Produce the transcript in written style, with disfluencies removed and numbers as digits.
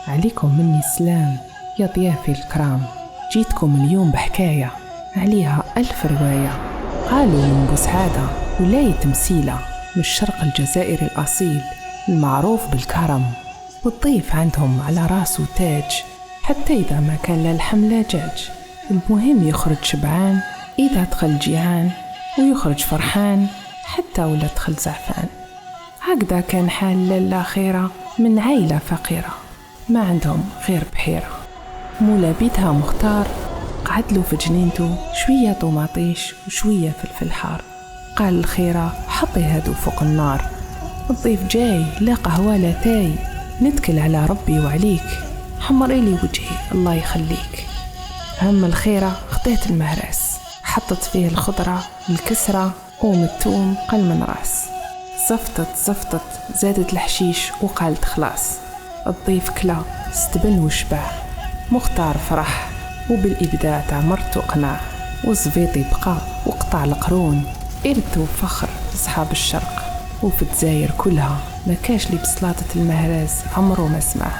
عليكم مني السلام يا ضيافي الكرام. جيتكم اليوم بحكاية عليها 1000 رواية. قالوا من بوسعادة ولاية تمثيلة من الشرق الجزائري الأصيل المعروف بالكرم، والضيف عندهم على راسه تاج، حتى إذا ما كان للحم لا جاج. المهم يخرج شبعان إذا دخل جيعان، ويخرج فرحان حتى ولا دخل زعفان. هكذا كان حال الأخيرة من عائلة فقيرة ما عندهم غير بحيرة. مولا بيتها مختار قعد له في جنينته شوية طماطيش وشوية فلفل حار. قال الخيرة حطي هادو فوق النار، الضيف جاي لا قهوة لا تاي، نتكل على ربي وعليك، حمري لي وجهي الله يخليك. هم الخيرة خدات المهرس، حطت فيه الخضرة الكسرة والثوم قل من راس، زفطت زادت الحشيش وقالت خلاص. الضيف كلا استبن وشبع، مختار فرح وبالإبداع تاع مرتو قناع، وزفيطي بقى وقطع القرون، إرث وفخر أصحاب الشرق. وفي الجزائر كلها ما كاش لي بسلاطة المهراز عمره ما سمع.